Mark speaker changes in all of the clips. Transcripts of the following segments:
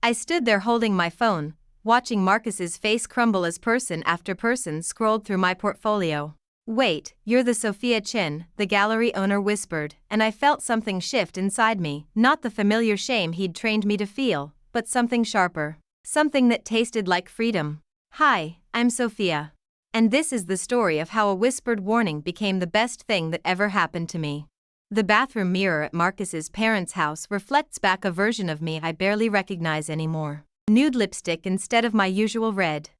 Speaker 1: I stood there holding my phone, watching Marcus's face crumble as person after person scrolled through my portfolio. "Wait, you're the Sophia Chin," the gallery owner whispered, and I felt something shift inside me, not the familiar shame he'd trained me to feel, but something sharper. Something that tasted like freedom. "Hi, I'm Sophia. And this is the story of how a whispered warning became the best thing that ever happened to me." The bathroom mirror at Marcus's parents' house reflects back a version of me I barely recognize anymore. Nude lipstick instead of my usual red.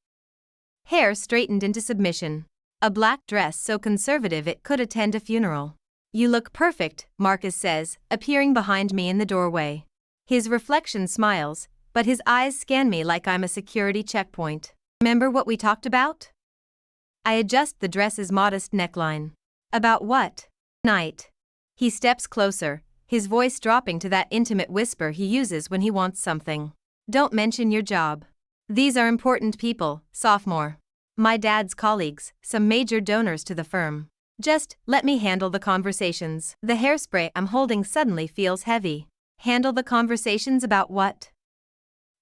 Speaker 1: Hair straightened into submission. A black dress so conservative it could attend a funeral. "You look perfect," Marcus says, appearing behind me in the doorway. His reflection smiles, but his eyes scan me like I'm a security checkpoint. "Remember what we talked about?" I adjust the dress's modest neckline. "About what?" "Night." He steps closer, his voice dropping to that intimate whisper he uses when he wants something. "Don't mention your job. These are important people, sophomore. My dad's colleagues, some major donors to the firm. Just let me handle the conversations." The hairspray I'm holding suddenly feels heavy. Handle the conversations about what?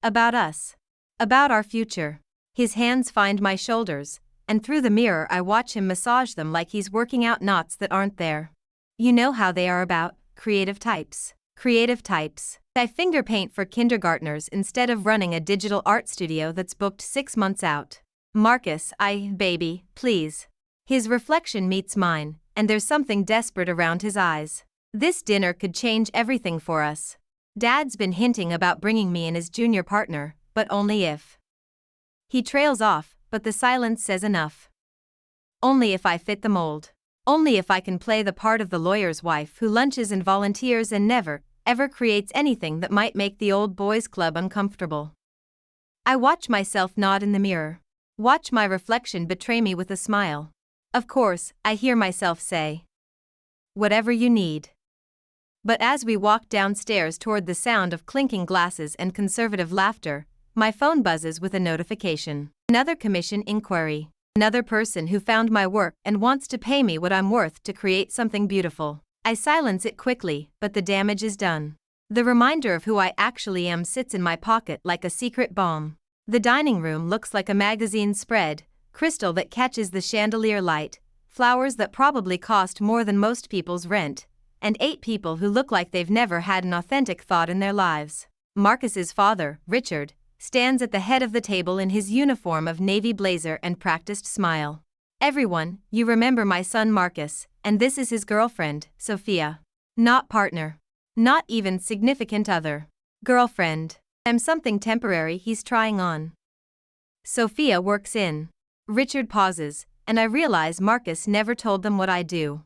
Speaker 1: About us. About our future. His hands find my shoulders, and through the mirror I watch him massage them like he's working out knots that aren't there. "You know how they are about creative types." Creative types. I finger paint for kindergartners instead of running a digital art studio that's booked 6 months out. "Marcus, baby, please." His reflection meets mine, and there's something desperate around his eyes. This dinner could change everything for us. Dad's been hinting about bringing me in as junior partner, but only if. He trails off, but the silence says enough. Only if I fit the mold. Only if I can play the part of the lawyer's wife who lunches and volunteers and never, ever creates anything that might make the old boys club uncomfortable. I watch myself nod in the mirror. Watch my reflection betray me with a smile. Of course, I hear myself say, "Whatever you need." But as we walk downstairs toward the sound of clinking glasses and conservative laughter, my phone buzzes with a notification. Another commission inquiry. Another person who found my work and wants to pay me what I'm worth to create something beautiful. I silence it quickly, but the damage is done. The reminder of who I actually am sits in my pocket like a secret bomb. The dining room looks like a magazine spread, crystal that catches the chandelier light, flowers that probably cost more than most people's rent, and 8 people who look like they've never had an authentic thought in their lives. Marcus's father, Richard, stands at the head of the table in his uniform of navy blazer and practiced smile. "Everyone, you remember my son Marcus, and this is his girlfriend, Sophia. Not partner. Not even significant other. Girlfriend. I'm something temporary he's trying on." Sophia works in. Richard pauses, and I realize Marcus never told them what I do.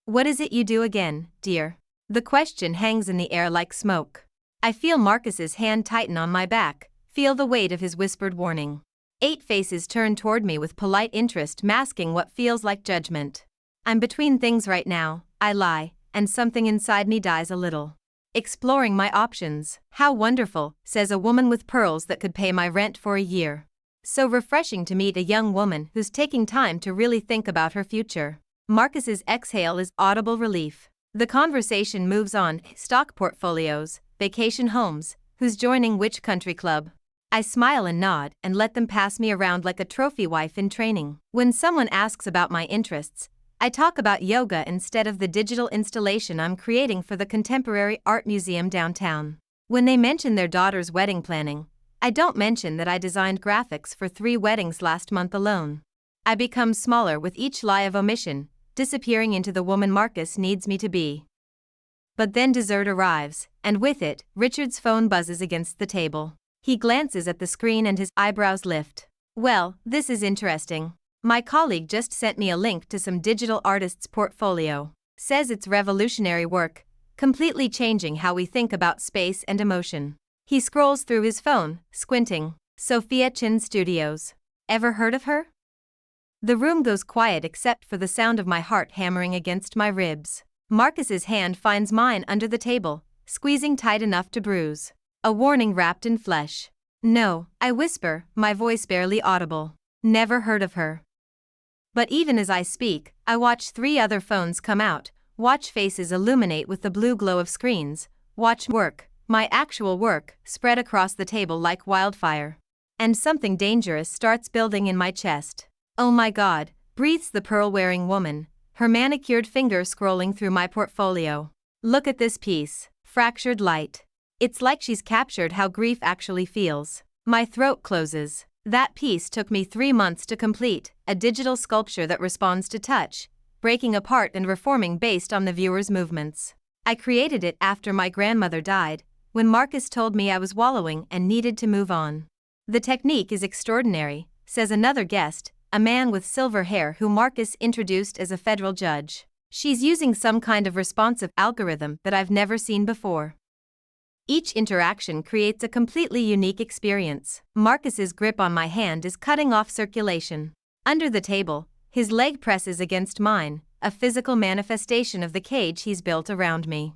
Speaker 1: "What is it you do again, dear?" The question hangs in the air like smoke. I feel Marcus's hand tighten on my back, feel the weight of his whispered warning. 8 faces turn toward me with polite interest masking what feels like judgment. "I'm between things right now," I lie, and something inside me dies a little. "Exploring my options." "How wonderful," says a woman with pearls that could pay my rent for a year. So refreshing to meet a young woman who's taking time to really think about her future. Marcus's exhale is audible relief. The conversation moves on: stock portfolios, vacation homes, who's joining which country club. I smile and nod and let them pass me around like a trophy wife in training. When someone asks about my interests, I talk about yoga instead of the digital installation I'm creating for the Contemporary Art Museum downtown. When they mention their daughter's wedding planning, I don't mention that I designed graphics for 3 weddings last month alone. I become smaller with each lie of omission, disappearing into the woman Marcus needs me to be. But then dessert arrives, and with it, Richard's phone buzzes against the table. He glances at the screen and his eyebrows lift. "Well, this is interesting. My colleague just sent me a link to some digital artist's portfolio. Says it's revolutionary work, completely changing how we think about space and emotion." He scrolls through his phone, squinting. "Sophia Chin Studios. Ever heard of her?" The room goes quiet except for the sound of my heart hammering against my ribs. Marcus's hand finds mine under the table, squeezing tight enough to bruise. A warning wrapped in flesh. "No," I whisper, my voice barely audible. "Never heard of her." But even as I speak, I watch 3 other phones come out, watch faces illuminate with the blue glow of screens, watch work, My actual work spread across the table like wildfire. And something dangerous starts building in my chest. "Oh my God," breathes the pearl-wearing woman, her manicured finger scrolling through my portfolio. "Look at this piece, Fractured Light." It's like she's captured how grief actually feels. My throat closes. That piece took me 3 months to complete, a digital sculpture that responds to touch, breaking apart and reforming based on the viewer's movements. I created it after my grandmother died, when Marcus told me I was wallowing and needed to move on. "The technique is extraordinary," says another guest, a man with silver hair who Marcus introduced as a federal judge. "She's using some kind of responsive algorithm that I've never seen before. Each interaction creates a completely unique experience." Marcus's grip on my hand is cutting off circulation. Under the table, his leg presses against mine, a physical manifestation of the cage he's built around me.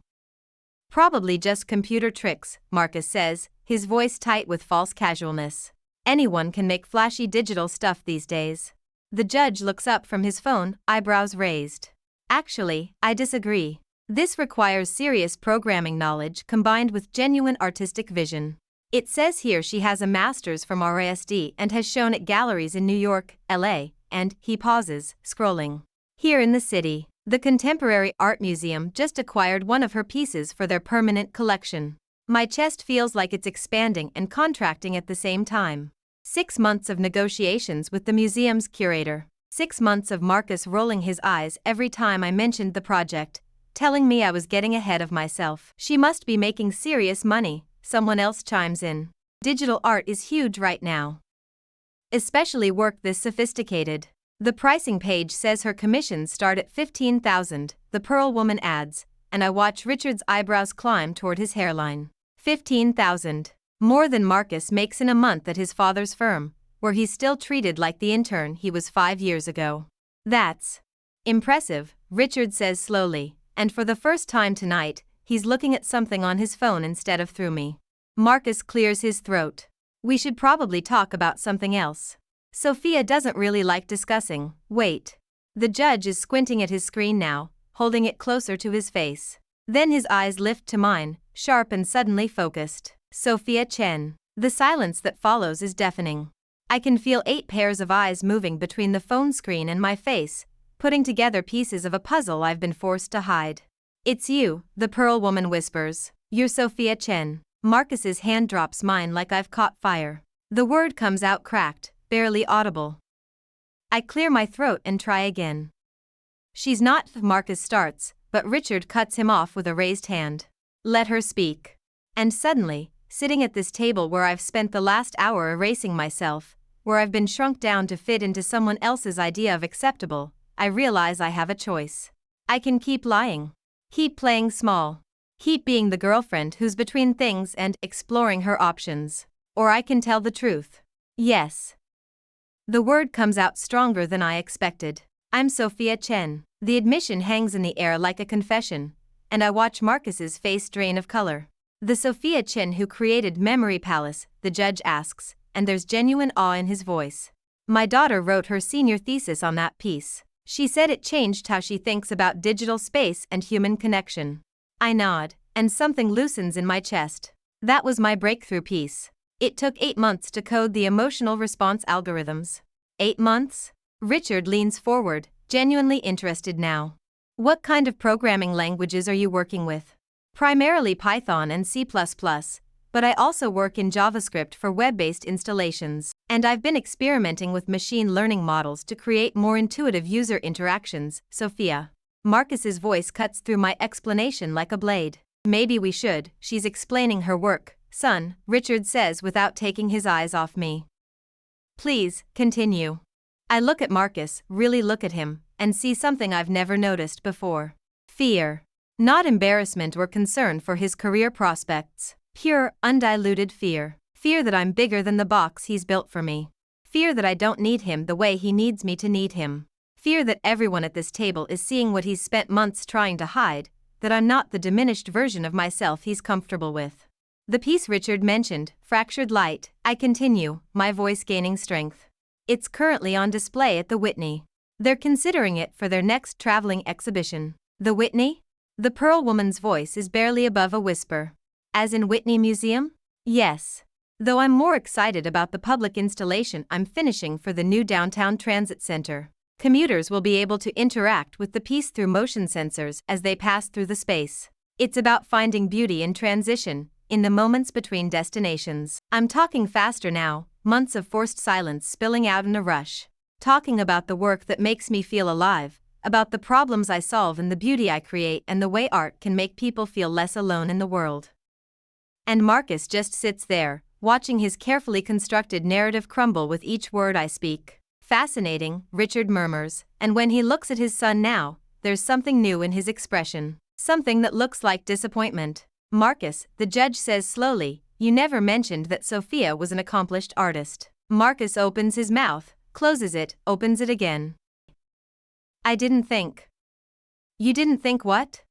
Speaker 1: "Probably just computer tricks," Marcus says, his voice tight with false casualness. "Anyone can make flashy digital stuff these days." The judge looks up from his phone, eyebrows raised. "Actually, I disagree. This requires serious programming knowledge combined with genuine artistic vision." It says here she has a master's from RISD and has shown at galleries in New York, LA, and, he pauses, scrolling, "here in the city." The Contemporary Art Museum just acquired one of her pieces for their permanent collection. My chest feels like it's expanding and contracting at the same time. 6 months of negotiations with the museum's curator. 6 months of Marcus rolling his eyes every time I mentioned the project, telling me I was getting ahead of myself. "She must be making serious money," someone else chimes in. "Digital art is huge right now. Especially work this sophisticated." The pricing page says her commissions start at $15,000, the Pearl woman adds, and I watch Richard's eyebrows climb toward his hairline. 15,000. More than Marcus makes in a month at his father's firm, where he's still treated like the intern he was 5 years ago. "That's impressive," Richard says slowly, and for the first time tonight, he's looking at something on his phone instead of through me. Marcus clears his throat. "We should probably talk about something else. Sophia doesn't really like discussing." "Wait." The judge is squinting at his screen now, holding it closer to his face. Then his eyes lift to mine, sharp and suddenly focused. "Sophia Chen." The silence that follows is deafening. I can feel 8 pairs of eyes moving between the phone screen and my face, putting together pieces of a puzzle I've been forced to hide. "It's you," the Pearl woman whispers. "You're Sophia Chen." Marcus's hand drops mine like I've caught fire. The word comes out cracked, barely audible. I clear my throat and try again. "She's not," Marcus starts, but Richard cuts him off with a raised hand. "Let her speak." And suddenly, sitting at this table where I've spent the last hour erasing myself, where I've been shrunk down to fit into someone else's idea of acceptable, I realize I have a choice. I can keep lying. Keep playing small. Keep being the girlfriend who's between things and exploring her options. Or I can tell the truth. Yes. The word comes out stronger than I expected. I'm Sophia Chen. The admission hangs in the air like a confession, and I watch Marcus's face drain of color. "The Sophia Chen who created Memory Palace," the judge asks, and there's genuine awe in his voice. "My daughter wrote her senior thesis on that piece. She said it changed how she thinks about digital space and human connection." I nod, and something loosens in my chest. That was my breakthrough piece. It took 8 months to code the emotional response algorithms. 8 months? Richard leans forward, genuinely interested now. "What kind of programming languages are you working with?" "Primarily Python and C++, but I also work in JavaScript for web-based installations, and I've been experimenting with machine learning models to create more intuitive user interactions." "Sophia." Marcus's voice cuts through my explanation like a blade. "Maybe we should," she's explaining her work, "son," Richard says without taking his eyes off me. "Please, continue." I look at Marcus, really look at him, and see something I've never noticed before. Fear. Not embarrassment or concern for his career prospects. Pure, undiluted fear. Fear that I'm bigger than the box he's built for me. Fear that I don't need him the way he needs me to need him. Fear that everyone at this table is seeing what he's spent months trying to hide, that I'm not the diminished version of myself he's comfortable with. "The piece Richard mentioned, Fractured Light," I continue, my voice gaining strength. "It's currently on display at the Whitney. They're considering it for their next traveling exhibition." "The Whitney?" The Pearl woman's voice is barely above a whisper. As in Whitney Museum? Yes. Though I'm more excited about the public installation I'm finishing for the new downtown transit center. Commuters will be able to interact with the piece through motion sensors as they pass through the space. It's about finding beauty in transition, in the moments between destinations. I'm talking faster now, months of forced silence spilling out in a rush. Talking about the work that makes me feel alive, about the problems I solve and the beauty I create and the way art can make people feel less alone in the world. And Marcus just sits there, watching his carefully constructed narrative crumble with each word I speak. Fascinating, Richard murmurs, and when he looks at his son now, there's something new in his expression. Something that looks like disappointment. Marcus, the judge says slowly, you never mentioned that Sophia was an accomplished artist. Marcus opens his mouth, closes it, opens it again. I didn't think. You didn't think what?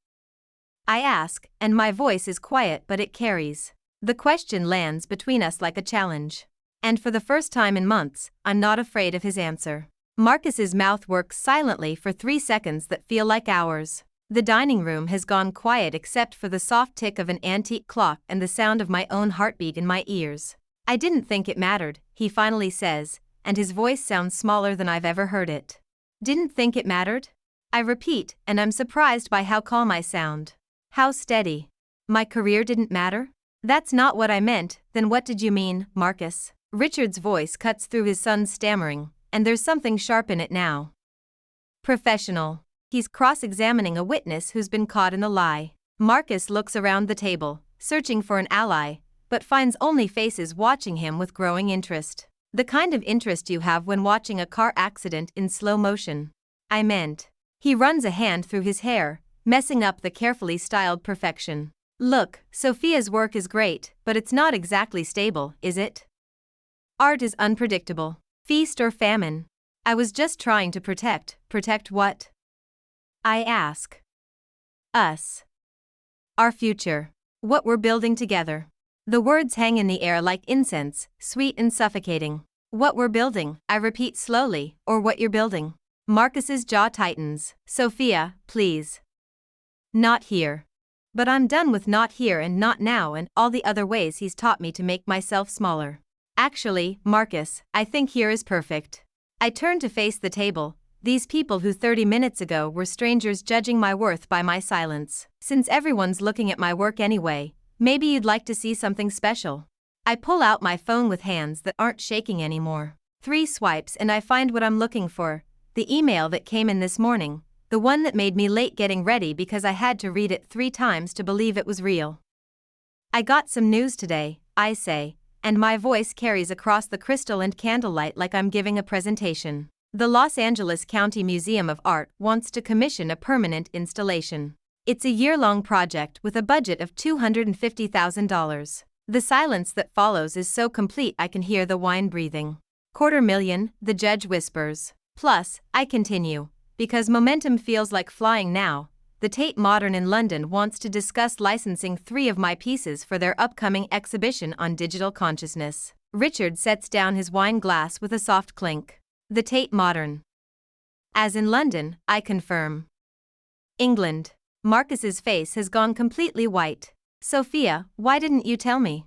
Speaker 1: I ask, and my voice is quiet but it carries. The question lands between us like a challenge. And for the first time in months, I'm not afraid of his answer. Marcus's mouth works silently for 3 seconds that feel like hours. The dining room has gone quiet except for the soft tick of an antique clock and the sound of my own heartbeat in my ears. I didn't think it mattered, he finally says, and his voice sounds smaller than I've ever heard it. Didn't think it mattered? I repeat, and I'm surprised by how calm I sound. How steady. My career didn't matter? That's not what I meant, then what did you mean, Marcus? Richard's voice cuts through his son's stammering, and there's something sharp in it now. Professional. He's cross-examining a witness who's been caught in a lie. Marcus looks around the table, searching for an ally, but finds only faces watching him with growing interest. The kind of interest you have when watching a car accident in slow motion. I meant. He runs a hand through his hair, messing up the carefully styled perfection. Look, Sophia's work is great, but it's not exactly stable, is it? Art is unpredictable. Feast or famine. I was just trying to protect what? I ask. Us. Our future. What we're building together. The words hang in the air like incense, sweet and suffocating. What we're building, I repeat slowly, or what you're building. Marcus's jaw tightens. Sophia, please. Not here. But I'm done with not here and not now and all the other ways he's taught me to make myself smaller. Actually, Marcus, I think here is perfect. I turn to face the table. These people who 30 minutes ago were strangers judging my worth by my silence. Since everyone's looking at my work anyway, maybe you'd like to see something special. I pull out my phone with hands that aren't shaking anymore. 3 swipes and I find what I'm looking for. The email that came in this morning. The one that made me late getting ready because I had to read it 3 times to believe it was real. I got some news today, I say, and my voice carries across the crystal and candlelight like I'm giving a presentation. The Los Angeles County Museum of Art wants to commission a permanent installation. It's a year-long project with a budget of $250,000. The silence that follows is so complete I can hear the wine breathing. $250,000, the judge whispers. Plus, I continue, because momentum feels like flying now. The Tate Modern in London wants to discuss licensing 3 of my pieces for their upcoming exhibition on digital consciousness. Richard sets down his wine glass with a soft clink. The Tate Modern. As in London, I confirm. England. Marcus's face has gone completely white. Sophia, why didn't you tell me?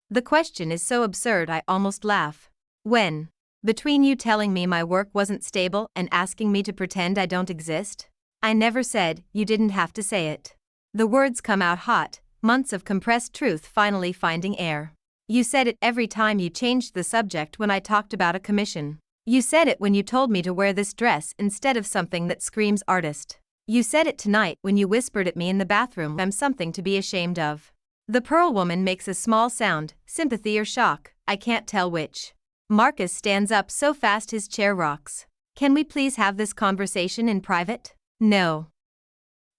Speaker 1: The question is so absurd I almost laugh. When? Between you telling me my work wasn't stable and asking me to pretend I don't exist? I never said, you didn't have to say it. The words come out hot, months of compressed truth finally finding air. You said it every time you changed the subject when I talked about a commission. You said it when you told me to wear this dress instead of something that screams artist. You said it tonight when you whispered at me in the bathroom I'm something to be ashamed of. The Pearl Woman makes a small sound, sympathy or shock, I can't tell which. Marcus stands up so fast his chair rocks. Can we please have this conversation in private? No.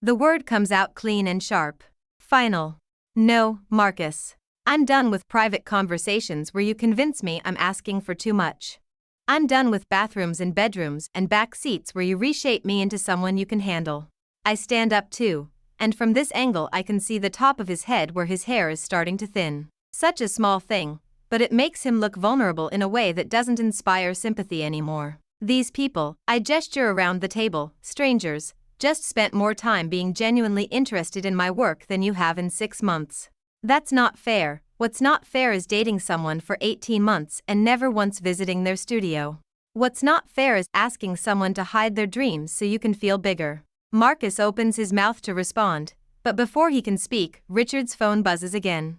Speaker 1: The word comes out clean and sharp. Final. No, Marcus. I'm done with private conversations where you convince me I'm asking for too much. I'm done with bathrooms and bedrooms and back seats where you reshape me into someone you can handle. I stand up too, and from this angle I can see the top of his head where his hair is starting to thin. Such a small thing, but it makes him look vulnerable in a way that doesn't inspire sympathy anymore. These people, I gesture around the table, strangers, just spent more time being genuinely interested in my work than you have in 6 months. That's not fair. What's not fair is dating someone for 18 months and never once visiting their studio. What's not fair is asking someone to hide their dreams so you can feel bigger. Marcus opens his mouth to respond, but before he can speak, Richard's phone buzzes again.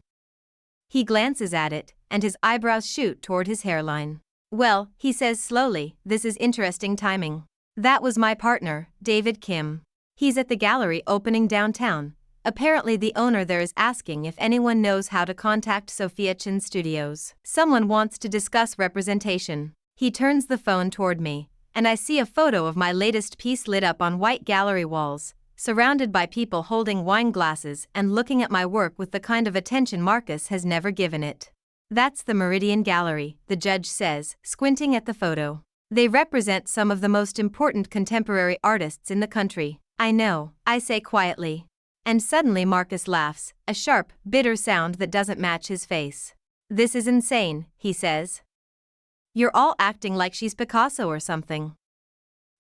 Speaker 1: He glances at it, and his eyebrows shoot toward his hairline. Well, he says slowly, this is interesting timing. That was my partner, David Kim. He's at the gallery opening downtown. Apparently the owner there is asking if anyone knows how to contact Sophia Chin Studios. Someone wants to discuss representation. He turns the phone toward me, and I see a photo of my latest piece lit up on white gallery walls, surrounded by people holding wine glasses and looking at my work with the kind of attention Marcus has never given it. That's the Meridian Gallery, the judge says, squinting at the photo. They represent some of the most important contemporary artists in the country. I know, I say quietly. And suddenly Marcus laughs, a sharp, bitter sound that doesn't match his face. This is insane, he says. You're all acting like she's Picasso or something.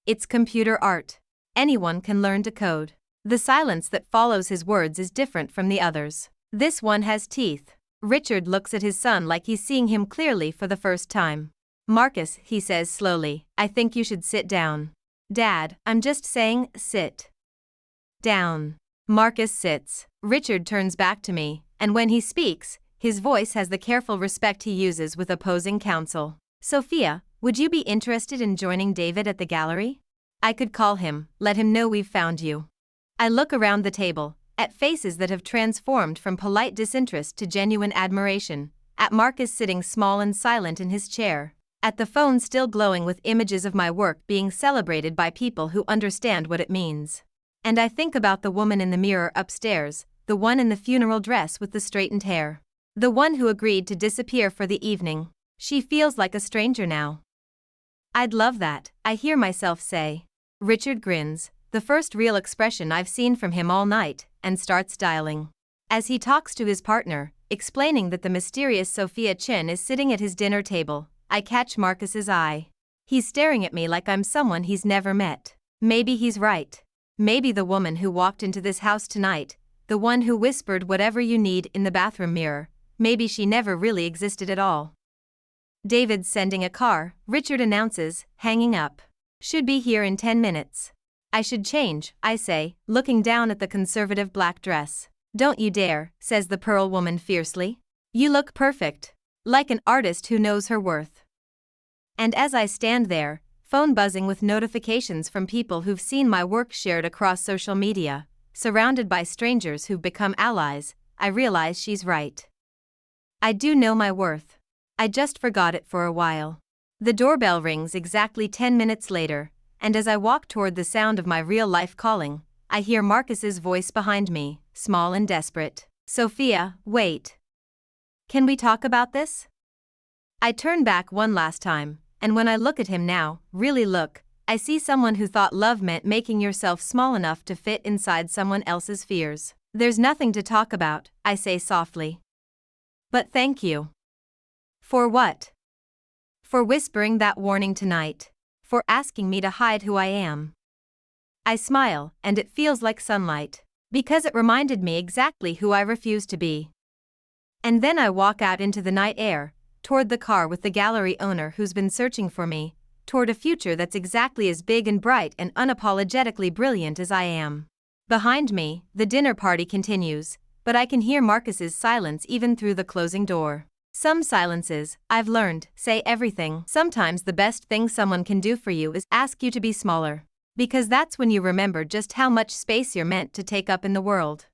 Speaker 1: It's computer art. Anyone can learn to code. The silence that follows his words is different from the others. This one has teeth. Richard looks at his son like he's seeing him clearly for the first time. Marcus, he says slowly, I think you should sit down. Dad, I'm just saying, sit down. Marcus sits. Richard turns back to me, and when he speaks, his voice has the careful respect he uses with opposing counsel. Sophia, would you be interested in joining David at the gallery? I could call him, let him know we've found you. I look around the table, at faces that have transformed from polite disinterest to genuine admiration, at Marcus sitting small and silent in his chair, at the phone still glowing with images of my work being celebrated by people who understand what it means. And I think about the woman in the mirror upstairs, the one in the funeral dress with the straightened hair. The one who agreed to disappear for the evening. She feels like a stranger now. I'd love that, I hear myself say. Richard grins, the first real expression I've seen from him all night, and starts dialing. As he talks to his partner, explaining that the mysterious Sophia Chin is sitting at his dinner table, I catch Marcus's eye. He's staring at me like I'm someone he's never met. Maybe he's right. Maybe the woman who walked into this house tonight, the one who whispered whatever you need in the bathroom mirror, maybe she never really existed at all. David's sending a car, Richard announces, hanging up. Should be here in 10 minutes. I should change, I say, looking down at the conservative black dress. Don't you dare, says the Pearl woman fiercely. You look perfect. Like an artist who knows her worth. And as I stand there, phone buzzing with notifications from people who've seen my work shared across social media, surrounded by strangers who've become allies, I realize she's right. I do know my worth. I just forgot it for a while. The doorbell rings exactly 10 minutes later, and as I walk toward the sound of my real-life calling, I hear Marcus's voice behind me, small and desperate. Sophia, wait. Can we talk about this? I turn back one last time, and when I look at him now, really look, I see someone who thought love meant making yourself small enough to fit inside someone else's fears. There's nothing to talk about, I say softly. But thank you. For what? For whispering that warning tonight. For asking me to hide who I am. I smile, and it feels like sunlight. Because it reminded me exactly who I refuse to be. And then I walk out into the night air, toward the car with the gallery owner who's been searching for me, toward a future that's exactly as big and bright and unapologetically brilliant as I am. Behind me, the dinner party continues, but I can hear Marcus's silence even through the closing door. Some silences, I've learned, say everything. Sometimes the best thing someone can do for you is ask you to be smaller. Because that's when you remember just how much space you're meant to take up in the world.